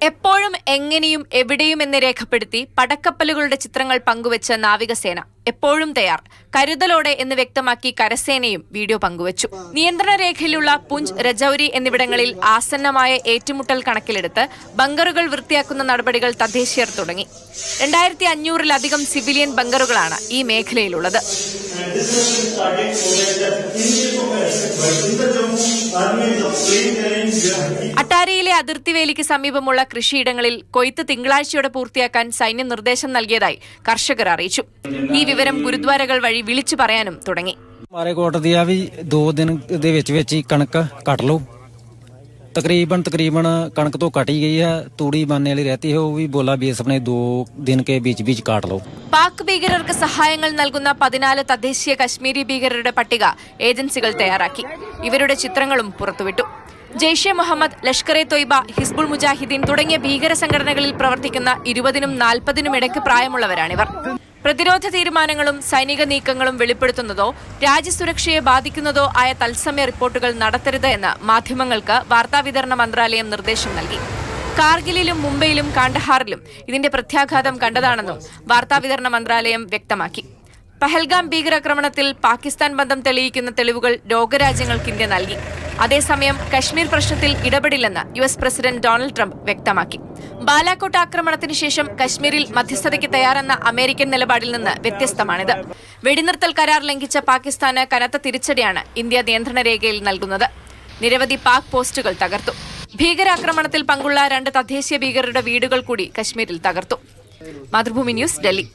എപ്പോഴും എങ്ങനെയും എവിടെയും എന്ന് രേഖപ്പെടുത്തി പടക്കപ്പലുകളുടെ ചിത്രങ്ങൾ പങ്കുവച്ച നാവികസേന എപ്പോഴും തയ്യാർ, കരുതലോടെ എന്ന് വ്യക്തമാക്കി കരസേനയും വീഡിയോ പങ്കുവച്ചു. നിയന്ത്രണ രേഖയിലുള്ള പുഞ്ച്, രജൌരി എന്നിവിടങ്ങളിൽ ആസന്നമായ ഏറ്റുമുട്ടൽ കണക്കിലെടുത്ത് ബങ്കറുകൾ വൃത്തിയാക്കുന്ന നടപടികൾ തദ്ദേശീയർ തുടങ്ങി. 2500-ലധികം സിവിലിയൻ ബങ്കറുകളാണ് ഈ മേഖലയിലുള്ളത്. അട്ടാരിയിലെ അതിർത്തി വേലിക്ക് സമീപമുള്ള കൃഷിയിടങ്ങളിൽ കൊയ്ത്ത് തിങ്കളാഴ്ചയോടെ പൂർത്തിയാക്കാൻ സൈന്യം നിർദ്ദേശം നൽകിയതായി കർഷകർ അറിയിച്ചു. ഈ വിവരം ഗുരുദ്വാരകൾ വഴി വിളിച്ചു പറയാനും തുടങ്ങി. ਮਾਰੇ ਕੋਟ ਦੀ ਆ ਵੀ 2 ਦਿਨ ਦੇ ਵਿੱਚ ਹੀ ਕਣਕ ਕੱਟ ਲਓ। ਤਕਰੀਬਨ ਕਣਕ ਤੋਂ ਕੱਟੀ ਗਈ ਹੈ। ਤੂੜੀ ਬਣਨੇ ਵਾਲੀ रहती है, वो भी बोला भी अपने 2 दिन के बीच काट लो. പാക് ഭീകരർക്ക് സഹായങ്ങൾ നൽകുന്ന 14 തദ്ദേശീയ കശ്മീരി ഭീകരരുടെ പട്ടിക ഏജൻസികൾ തയ്യാറാക്കി. ഇവരുടെ ചിത്രങ്ങളും പുറത്തുവിട്ടു. ജെയ്ഷെ മുഹമ്മദ്, ലഷ്കർ-എ തൊയ്ബ, ഹിസ്ബുൾ മുജാഹിദ്ദീൻ തുടങ്ങിയ ഭീകര സംഘടനകളിൽ പ്രവർത്തിക്കുന്ന 20-നും 40-നും ഇടയ്ക്ക് പ്രായമുള്ളവരാണിവർ. പ്രതിരോധ തീരുമാനങ്ങളും സൈനിക നീക്കങ്ങളും വെളിപ്പെടുത്തുന്നതോ രാജ്യസുരക്ഷയെ ബാധിക്കുന്നതോ ആയ തത്സമയ റിപ്പോർട്ടുകൾ നടത്തരുത് എന്ന് മാധ്യമങ്ങൾക്ക് വാർത്താവിതരണ മന്ത്രാലയം നിർദ്ദേശം നൽകി. കാർഗിലിലും മുംബൈയിലും കാണ്ഡഹാറിലും ഇതിന്റെ പ്രത്യാഘാതം കണ്ടതാണെന്നും വാർത്താവിതരണ മന്ത്രാലയം വ്യക്തമാക്കി. പഹൽഗാം ഭീകരാക്രമണത്തിൽ പാകിസ്ഥാൻ ബന്ധം തെളിയിക്കുന്ന തെളിവുകൾ ലോകരാജ്യങ്ങൾക്ക് ഇന്ത്യ നൽകി. അതേസമയം കശ്മീർ പ്രശ്നത്തിൽ ഇടപെടില്ലെന്ന് US പ്രസിഡന്റ് ഡൊണാൾഡ് ട്രംപ് വ്യക്തമാക്കി. ബാലാക്കോട്ട് ആക്രമണത്തിന് ശേഷം കശ്മീരിൽ മധ്യസ്ഥതയ്ക്ക് തയ്യാറെന്ന അമേരിക്കൻ നിലപാടിൽ നിന്ന് വ്യത്യസ്തമാണിത്. വെടിനിർത്തൽ കരാർ ലംഘിച്ച പാകിസ്ഥാന് കനത്ത തിരിച്ചടിയാണ് ഇന്ത്യ നിയന്ത്രണ രേഖയിൽ നൽകുന്നത്. നിരവധി പാക് പോസ്റ്റുകൾ തകർത്തു. ഭീകരാക്രമണത്തിൽ പങ്കുള്ള 2 തദ്ദേശീയ ഭീകരരുടെ വീടുകൾ കൂടി കശ്മീരിൽ തകർത്തു. മാതൃഭൂമി ന്യൂസ്, ഡൽഹി.